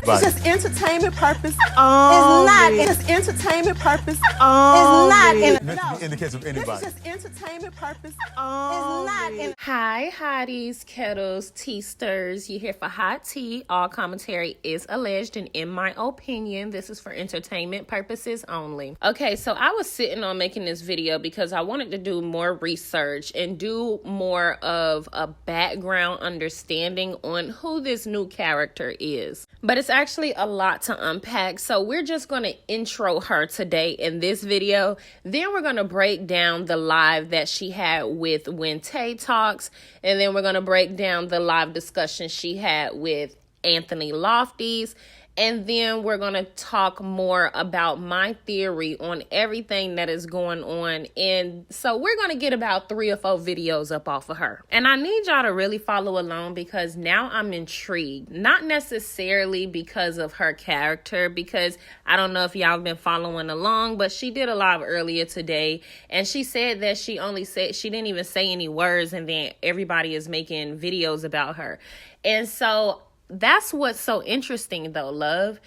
It's just entertainment purpose. It's not. It's just entertainment purpose. It's not. In the case of anybody. This is just entertainment purpose. It's not. Hi, hotties, kettles, tea stirs. You're here for hot tea. All commentary is alleged, and in my opinion, this is for entertainment purposes only. Okay, so I was sitting on making this video because I wanted to do more research and do more of a background understanding on who this new character is. But it's actually a lot to unpack, so we're just going to intro her today in this video. Then we're going to break down the live that she had with When Tay Talks, and then we're going to break down the live discussion she had with Anthony Lofties. And then we're going to talk more about my theory on everything that is going on. And so we're going to get about 3 or 4 videos up off of her. And I need y'all to really follow along because now I'm intrigued. Not necessarily because of her character, because I don't know if y'all have been following along, but she did a live earlier today. And she said that she didn't even say any words, and then everybody is making videos about her. And so that's what's so interesting though, love.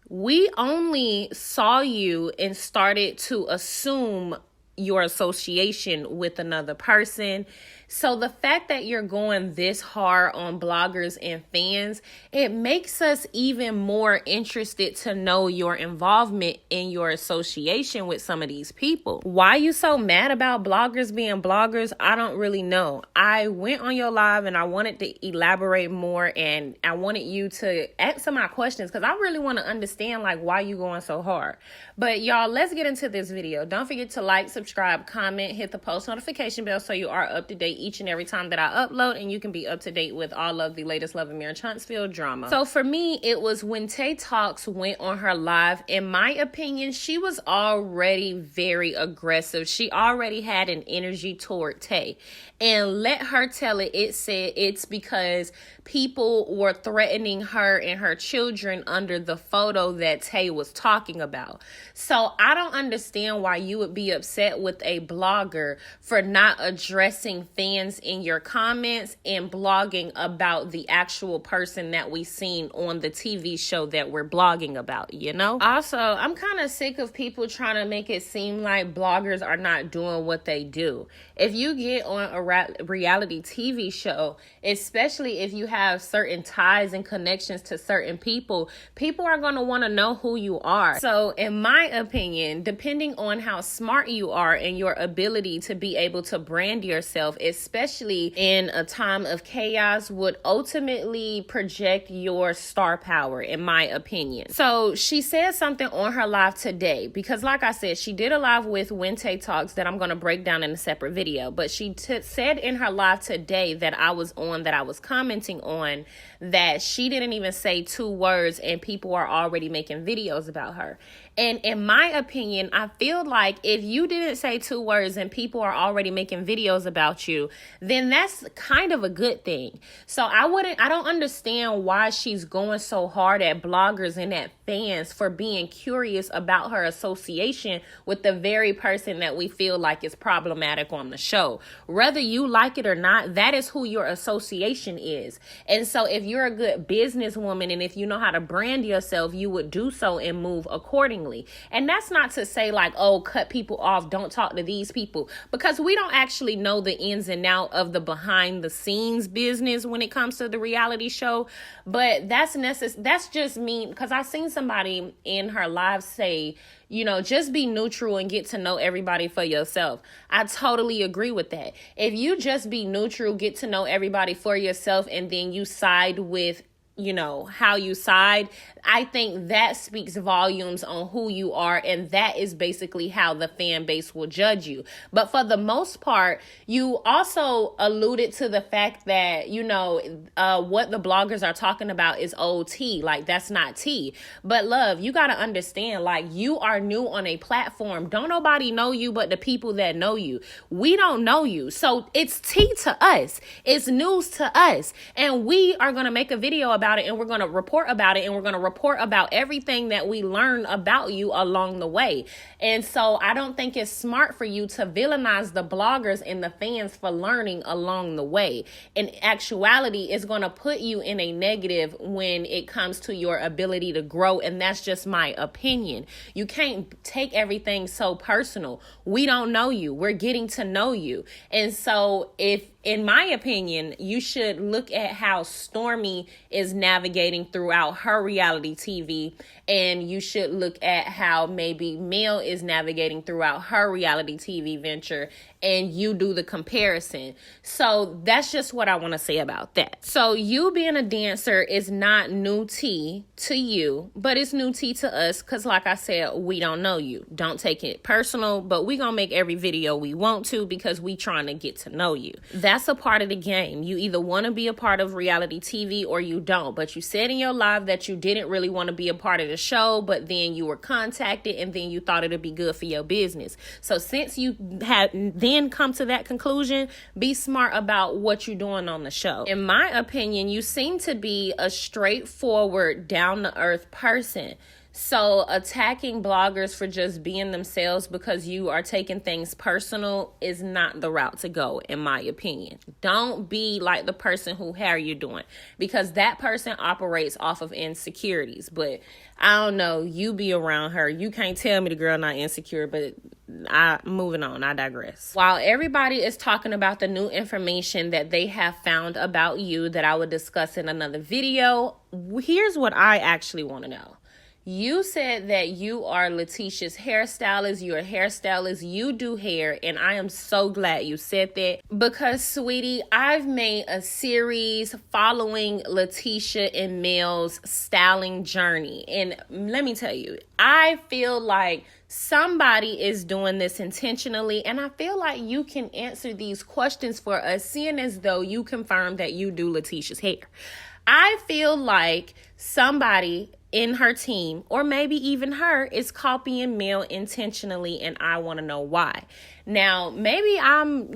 We only saw you and started to assume your association with another person. So the fact that you're going this hard on bloggers and fans, it makes us even more interested to know your involvement in your association with some of these people. Why you so mad about bloggers being bloggers? I don't really know. I went on your live and I wanted to elaborate more, and I wanted you to answer my questions because I really want to understand like why you going so hard. But y'all, let's get into this video. Don't forget to like, subscribe, comment, hit the post notification bell so you are up to date each and every time that I upload, and you can be up to date with all of the latest Love and Marriage Huntsville drama. So for me, it was When Tay Talks went on her live. In my opinion, she was already very aggressive. She already had an energy toward Tay. And let her tell it, it said it's because people were threatening her and her children under the photo that Tay was talking about. So I don't understand why you would be upset with a blogger for not addressing fans in your comments and blogging about the actual person that we seen on the TV show that we're blogging about, you know? Also, I'm kind of sick of people trying to make it seem like bloggers are not doing what they do. If you get on a reality TV show, especially if you have certain ties and connections to certain people, people are going to want to know who you are. So in my opinion, depending on how smart you are and your ability to be able to brand yourself, especially in a time of chaos, would ultimately project your star power, in my opinion. So she said something on her live today, because like I said, she did a live with When Tay Talks that I'm going to break down in a separate video, but she said in her live today that I was commenting on, that she didn't even say 2 words and people are already making videos about her. And in my opinion, I feel like if you didn't say 2 words and people are already making videos about you, then that's kind of a good thing. So I don't understand why she's going so hard at bloggers and at fans for being curious about her association with the very person that we feel like is problematic on the show. Whether you like it or not, that is who your association is. And so if you're a good businesswoman and if you know how to brand yourself, you would do so and move accordingly. And that's not to say like, oh, cut people off, don't talk to these people, because we don't actually know the ins and outs of the behind the scenes business when it comes to the reality show. But that's just me, because I seen somebody in her live say, you know, just be neutral and get to know everybody for yourself. I totally agree with that. If you just be neutral, get to know everybody for yourself, and then you side with, you know, how you side, I think that speaks volumes on who you are, and that is basically how the fan base will judge you. But for the most part, you also alluded to the fact that, you know, what the bloggers are talking about is old tea. Like, that's not tea. But love, you got to understand, like, you are new on a platform. Don't nobody know you but the people that know you. We don't know you. So it's tea to us. It's news to us. And we are going to make a video about about it, and we're going to report about it, and we're going to report about everything that we learn about you along the way. And so I don't think it's smart for you to villainize the bloggers and the fans for learning along the way. In actuality, it's going to put you in a negative when it comes to your ability to grow, and that's just my opinion. You can't take everything so personal. We don't know you. We're getting to know you. And so in my opinion, you should look at how Stormy is navigating throughout her reality TV, and you should look at how maybe Mel is navigating throughout her reality TV venture, and you do the comparison. So that's just what I want to say about that. So you being a dancer is not new tea to you, but it's new tea to us because, like I said, we don't know you. Don't take it personal, but we gonna make every video we want to because we trying to get to know you. That's a part of the game. You either want to be a part of reality TV or you don't. But you said in your live that you didn't really want to be a part of the show, but then you were contacted and then you thought it'd be good for your business. So since you had then come to that conclusion, be smart about what you're doing on the show. In my opinion, you seem to be a straightforward, down-to-earth person. So attacking bloggers for just being themselves because you are taking things personal is not the route to go, in my opinion. Don't be like the person who, how are you doing? Because that person operates off of insecurities. But I don't know, you be around her. You can't tell me the girl not insecure, but moving on, I digress. While everybody is talking about the new information that they have found about you that I would discuss in another video, here's what I actually want to know. You said that you are Letitia's hairstylist. You're a hairstylist. You do hair. And I am so glad you said that because, sweetie, I've made a series following Letitia and Mel's styling journey. And let me tell you, I feel like somebody is doing this intentionally. And I feel like you can answer these questions for us, seeing as though you confirmed that you do Letitia's hair. I feel like somebody in her team, or maybe even her, is copying Mel intentionally, and I want to know why. Now, maybe I'm,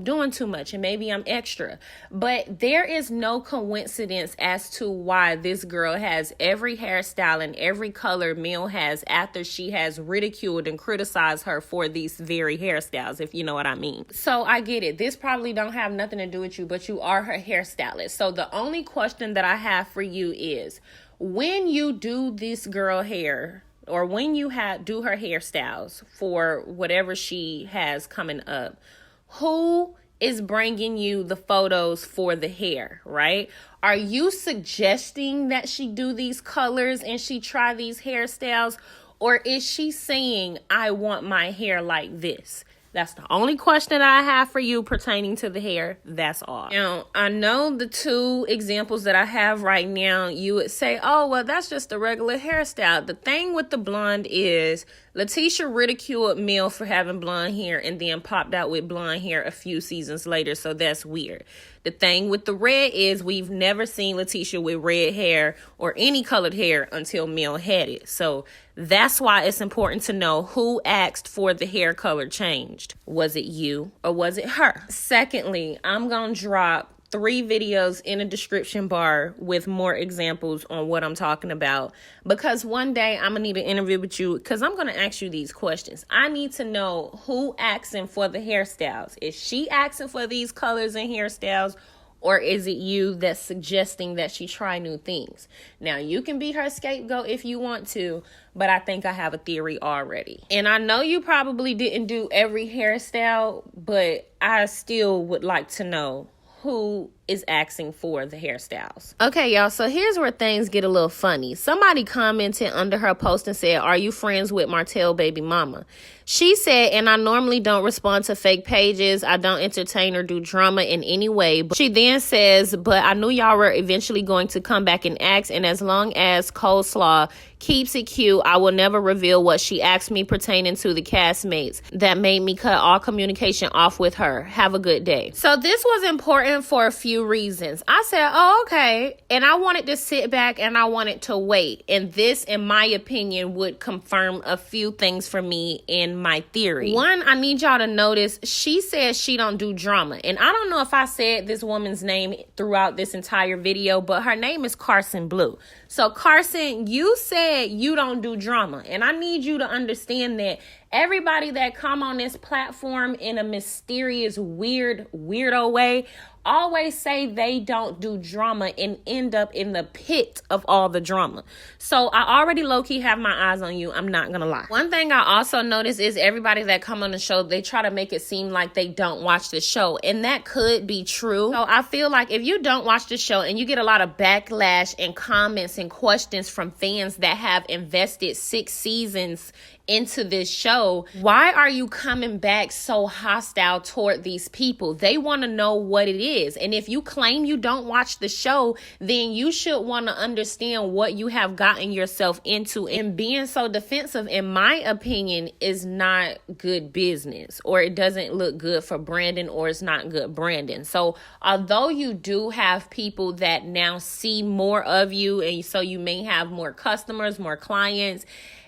doing too much, and maybe I'm extra, but there is no coincidence as to why this girl has every hairstyle and every color Mel has after she has ridiculed and criticized her for these very hairstyles, if you know what I mean. So I get it. This probably don't have nothing to do with you, but you are her hairstylist. So the only question that I have for you is, when you do this girl hair, or when you do her hairstyles for whatever she has coming up, who is bringing you the photos for the hair, right? Are you suggesting that she do these colors and she try these hairstyles? Or is she saying, I want my hair like this? That's the only question I have for you pertaining to the hair. That's all. Now, I know the two examples that I have right now, you would say, oh, well, that's just a regular hairstyle. The thing with the blonde is Letitia ridiculed Mel for having blonde hair and then popped out with blonde hair a few seasons later, so that's weird. The thing with the red is we've never seen Letitia with red hair or any colored hair until Mel had it. So that's why it's important to know who asked for the hair color changed. Was it you or was it her? Secondly, I'm going to drop 3 videos in the description bar with more examples on what I'm talking about, because one day I'm gonna need an interview with you because I'm gonna ask you these questions. I need to know who asking for the hairstyles. Is she asking for these colors and hairstyles, or is it you that's suggesting that she try new things? Now, you can be her scapegoat if you want to, but I think I have a theory already. And I know you probably didn't do every hairstyle, but I still would like to know who is asking for the hairstyles. Okay, y'all, so here's where things get a little funny. Somebody commented under her post and said, are you friends with Martell baby mama? She said, and I normally don't respond to fake pages. I don't entertain or do drama in any way. But she then says, but I knew y'all were eventually going to come back and ask, and as long as Coleslaw keeps it cute, I will never reveal what she asked me pertaining to the castmates that made me cut all communication off with her. Have a good day. So this was important for a few few reasons. I said, oh, okay. And I wanted to sit back and I wanted to wait. And this, in my opinion, would confirm a few things for me in my theory. One, I need y'all to notice, she says she don't do drama. And I don't know if I said this woman's name throughout this entire video, but her name is Carson Blue. So Carson, you said you don't do drama. And I need you to understand that everybody that come on this platform in a mysterious, weirdo way always say they don't do drama and end up in the pit of all the drama. So I already low-key have my eyes on you. I'm not gonna lie. One thing I also notice is everybody that come on the show, they try to make it seem like they don't watch the show. And that could be true. So I feel like if you don't watch the show and you get a lot of backlash and comments and questions from fans that have invested 6 seasons into this show, why are you coming back so hostile toward these people? They want to know what it is. And if you claim you don't watch the show, then you should want to understand what you have gotten yourself into. And being so defensive, in my opinion, is not good business, or it doesn't look good for branding, or it's not good branding. So although you do have people that now see more of you, and so you may have more customers, more clients,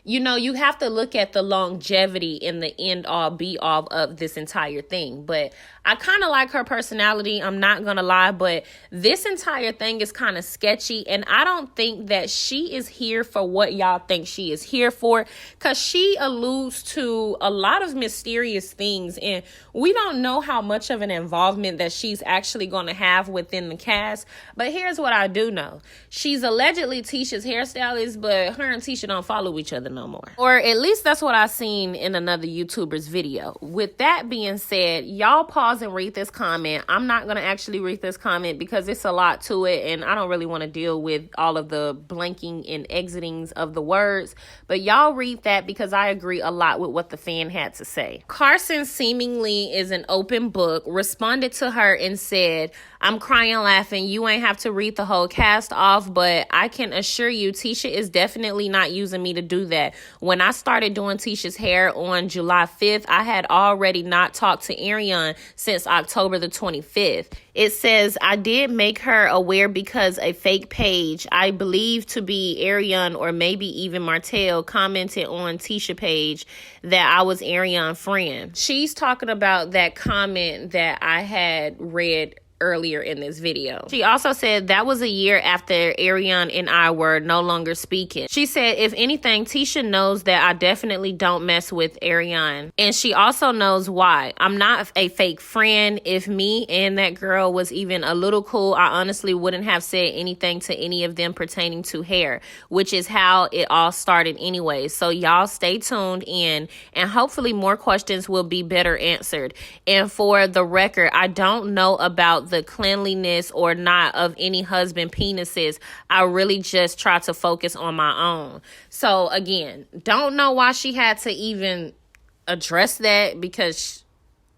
you know, you have to look at the longevity and the end all be all of this entire thing. But I kind of like her personality. I'm not going to lie, but this entire thing is kind of sketchy. And I don't think that she is here for what y'all think she is here for, because she alludes to a lot of mysterious things. And we don't know how much of an involvement that she's actually going to have within the cast. But here's what I do know. She's allegedly Tisha's hairstylist, but her and Tisha don't follow each other no more. Or at least that's what I seen in another YouTuber's video. With that being said, y'all pause and read this comment. I'm not going to actually read this comment because it's a lot to it, and I don't really want to deal with all of the blanking and exitings of the words. But y'all read that because I agree a lot with what the fan had to say. Carson seemingly is an open book, responded to her and said, I'm crying laughing. You ain't have to read the whole cast off, but I can assure you Tisha is definitely not using me to do that. When I started doing Tisha's hair on July 5th, I had already not talked to Arionne since October the 25th. It says, I did make her aware because a fake page, I believe to be Arionne or maybe even Martell, commented on Tisha page that I was Arionne's friend. She's talking about that comment that I had read earlier in this video. She also said that was a year after Arionne and I were no longer speaking. She said, if anything, Tisha knows that I definitely don't mess with Arionne. And she also knows why. I'm not a fake friend. If me and that girl was even a little cool, I honestly wouldn't have said anything to any of them pertaining to hair, which is how it all started anyway. So y'all stay tuned in, and hopefully more questions will be better answered. And for the record, I don't know about the cleanliness or not of any husband penises. I really just try to focus on my own. So again, don't know why she had to even address that, because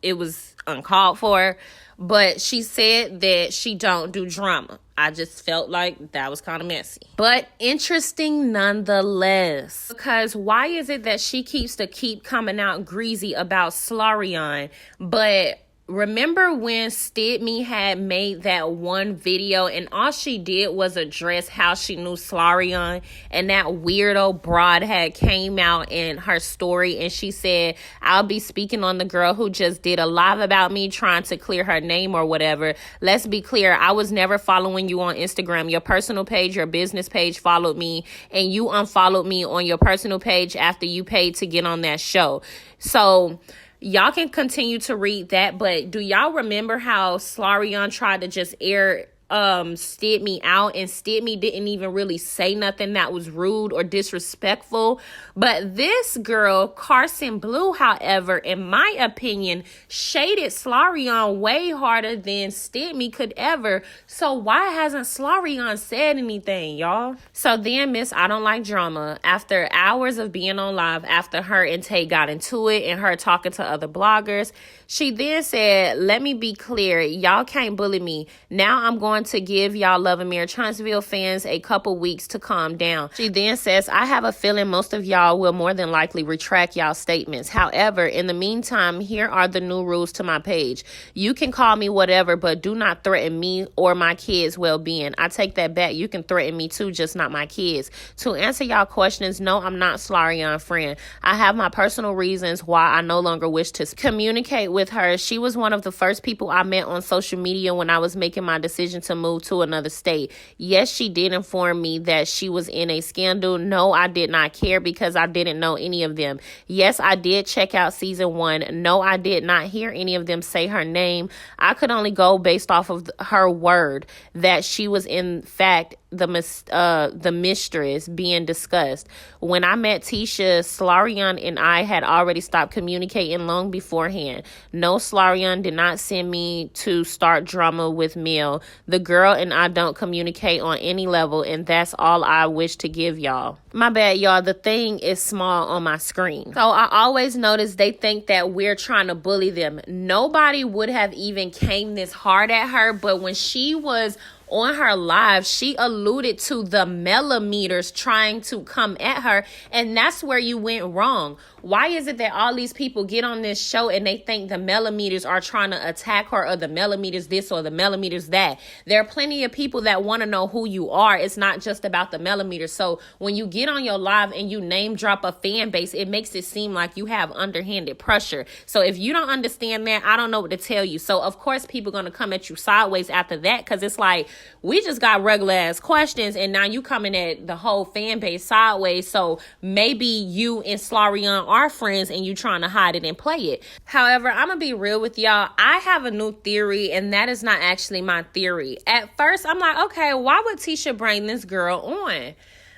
it was uncalled for. But she said that she don't do drama. I just felt like that was kind of messy. But interesting nonetheless. Because why is it that she keeps coming out greasy about Slarion, but remember when Stidme had made that one video and all she did was address how she knew Slarion, and that weirdo broad had came out in her story and she said, I'll be speaking on the girl who just did a live about me trying to clear her name or whatever. Let's be clear, I was never following you on Instagram. Your personal page, your business page followed me, and you unfollowed me on your personal page after you paid to get on that show. So y'all can continue to read that, but do y'all remember how Slarion tried to just air Stidme out, and Stidme didn't even really say nothing that was rude or disrespectful? But this girl, Carson Blue, however, in my opinion, shaded Slarion way harder than Stidme could ever. So why hasn't Slarion said anything, y'all? So then Miss I Don't Like Drama, after hours of being on live, after her and Tay got into it and her talking to other bloggers, she then said, let me be clear, y'all can't bully me. Now I'm going going to give y'all Lovamere Trunksville fans a couple weeks to calm down. She then says, I have a feeling most of y'all will more than likely retract y'all statements. However, in the meantime, here are the new rules to my page. You can call me whatever, but do not threaten me or my kids' well-being. I take that back. You can threaten me too, just not my kids. To answer y'all questions, no, I'm not Slarion friend. I have my personal reasons why I no longer wish to communicate with her. She was one of the first people I met on social media when I was making my decision to move to another state. Yes, she did inform me that she was in a scandal. No, I did not care because I didn't know any of them. Yes, I did check out season 1. No, I did not hear any of them say her name. I could only go based off of her word that she was in fact the mistress being discussed. When I met Tisha, Slarion and I had already stopped communicating long beforehand. No, Slarion did not send me to start drama with Mel. The girl and I don't communicate on any level, and that's all I wish to give y'all. My bad, y'all. The thing is small on my screen. So I always notice they think that we're trying to bully them. Nobody would have even came this hard at her, but when she was on her live, she alluded to the millimeters trying to come at her, and that's where you went wrong. Why is it that all these people get on this show and they think the millimeters are trying to attack her, or the millimeters this or the millimeters that? There are plenty of people that want to know who you are. It's not just about the millimeters. So when you get on your live and you name drop a fan base, it makes it seem like you have underhanded pressure. So if you don't understand that, I don't know what to tell you. So of course people are going to come at you sideways after that, because it's like, we just got regular ass questions and now you coming at the whole fan base sideways. So maybe you and Slarion are friends and you trying to hide it and play it. However, I'm gonna be real with y'all. I have a new theory, and that is not actually my theory. At first, I'm like, okay, why would Tisha bring this girl on?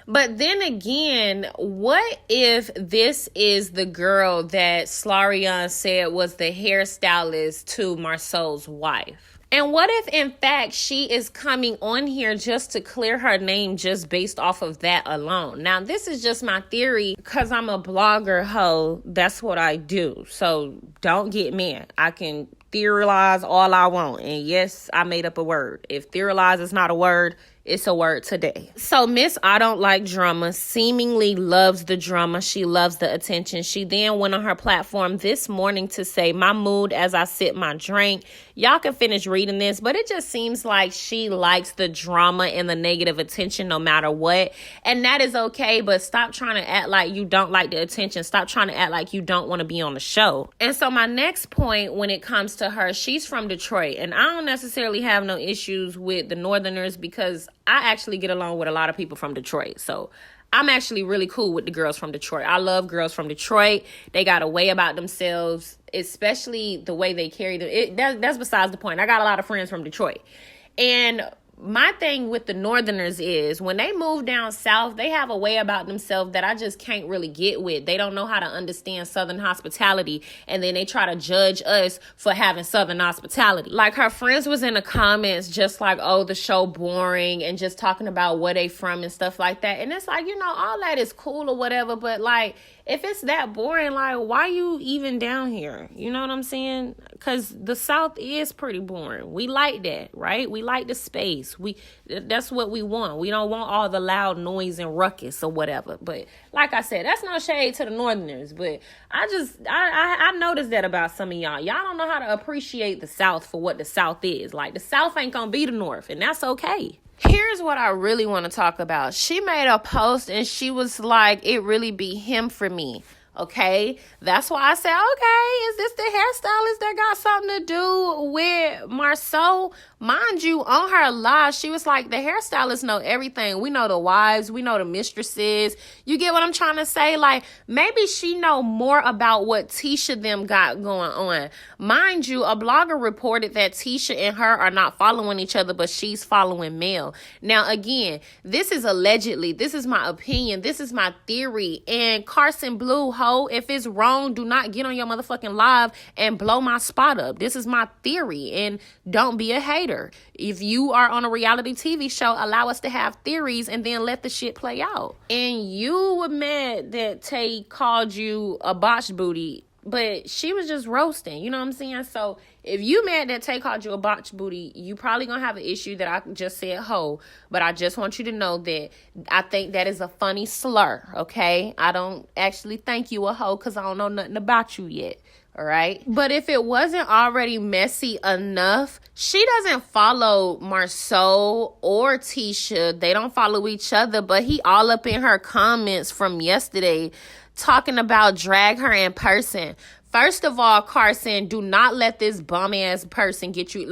But then again, what if this is the girl that Slarion said was the hairstylist to Marceau's wife? And what if, in fact, she is coming on here just to clear her name just based off of that alone? Now, this is just my theory because I'm a blogger hoe. That's what I do. So don't get mad. I can theorize all I want. And yes, I made up a word. If theorize is not a word, it's a word today. So Miss I Don't Like Drama seemingly loves the drama. She loves the attention. She then went on her platform this morning to say, my mood as I sip my drink. Y'all can finish reading this, but it just seems like she likes the drama and the negative attention no matter what. And that is okay, but stop trying to act like you don't like the attention. Stop trying to act like you don't want to be on the show. And so my next point when it comes to her, she's from Detroit, and I don't necessarily have no issues with the Northerners because I actually get along with a lot of people from Detroit. So I'm actually really cool with the girls from Detroit. I love girls from Detroit. They got a way about themselves, especially the way they carry them. That's besides the point. I got a lot of friends from Detroit. And my thing with the Northerners is when they move down south, they have a way about themselves that I just can't really get with. They don't know how to understand Southern hospitality, and then they try to judge us for having Southern hospitality. Like her friends was in the comments just like, oh, the show boring, and just talking about where they from and stuff like that. And it's like, all that is cool or whatever, but like, if it's that boring, like, why you even down here? You know what I'm saying? Because the South is pretty boring. We like that, right? We like the space. That's what we want. We don't want all the loud noise and ruckus or whatever. But like I said, that's no shade to the Northerners. But I noticed that about some of y'all. Y'all don't know how to appreciate the South for what the South is. Like, the South ain't gonna be the North, and that's okay. Here's what I really want to talk about. She made a post and she was like, it really be him for me. Okay, that's why I said, okay, is this the hairstylist that got something to do with Marceau? Mind you, on her live, she was like, the hairstylists know everything. We know the wives, we know the mistresses. You get what I'm trying to say? Like, maybe she know more about what Tisha them got going on. Mind you, a blogger reported that Tisha and her are not following each other, but she's following Mel. Now, again, this is allegedly, this is my opinion, this is my theory, and Carson Blue, if it's wrong, do not get on your motherfucking live and blow my spot up. This is my theory, and don't be a hater. If you are on a reality TV show, allow us to have theories and then let the shit play out. And you were mad that Tay called you a botch booty but she was just roasting, you know what I'm saying? So if you mad that Tay called you a botch booty, you probably gonna have an issue that I just said hoe. But I just want you to know that I think that is a funny slur, okay? I don't actually think you a hoe because I don't know nothing about you yet. All right. But if it wasn't already messy enough, she doesn't follow Marceau or Tisha. They don't follow each other, but he all up in her comments from yesterday talking about drag her in person. First of all, Carson, do not let this bum ass person get you.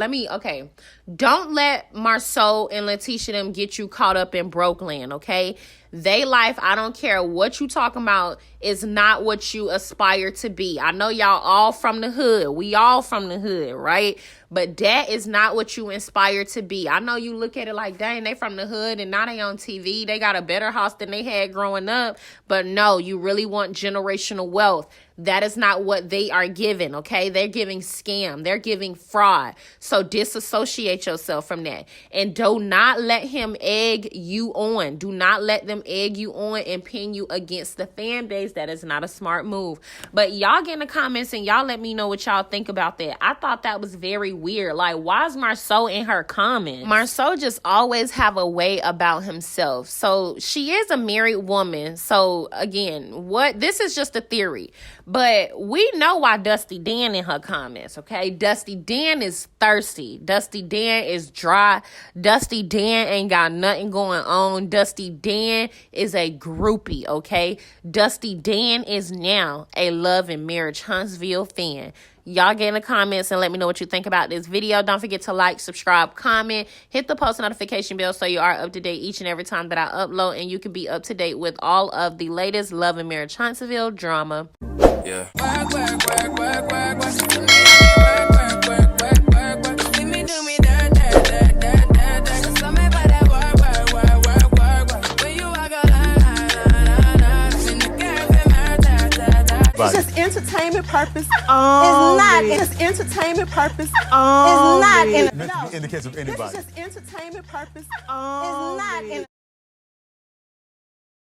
Don't let Marceau and Letitia them get you caught up in Brokeland, okay? They life, I don't care what you talking about, is not what you aspire to be. I know y'all all from the hood. We all from the hood, right? But that is not what you inspire to be. I know you look at it like, dang, they from the hood and now they on TV. They got a better house than they had growing up. But no, you really want generational wealth. That is not what they are giving, okay? They're giving scam. They're giving fraud. So disassociate yourself from that. And do not let him egg you on. Do not let them egg you on and pin you against the fan base. That is not a smart move. But y'all get in the comments and y'all let me know what y'all think about that. I thought that was very weird. Like, why is Marceau in her comments? Marceau just always have a way about himself. So she is a married woman. So again, this is just a theory. But we know why Dusty Dan in her comments, okay? Dusty Dan is thirsty. Dusty Dan is dry. Dusty Dan ain't got nothing going on. Dusty Dan is a groupie, okay? Dusty Dan is now a Love and Marriage Huntsville fan. Y'all get in the comments and let me know what you think about this video. Don't forget to like, subscribe, comment, hit the post notification bell so you are up to date each and every time that I upload, and you can be up to date with all of the latest Love and Marriage Huntsville drama. Yeah. It's just entertainment purpose only. It's not. It's entertainment purpose only. It's not. In the case of anybody. This is just entertainment purpose only. It's not.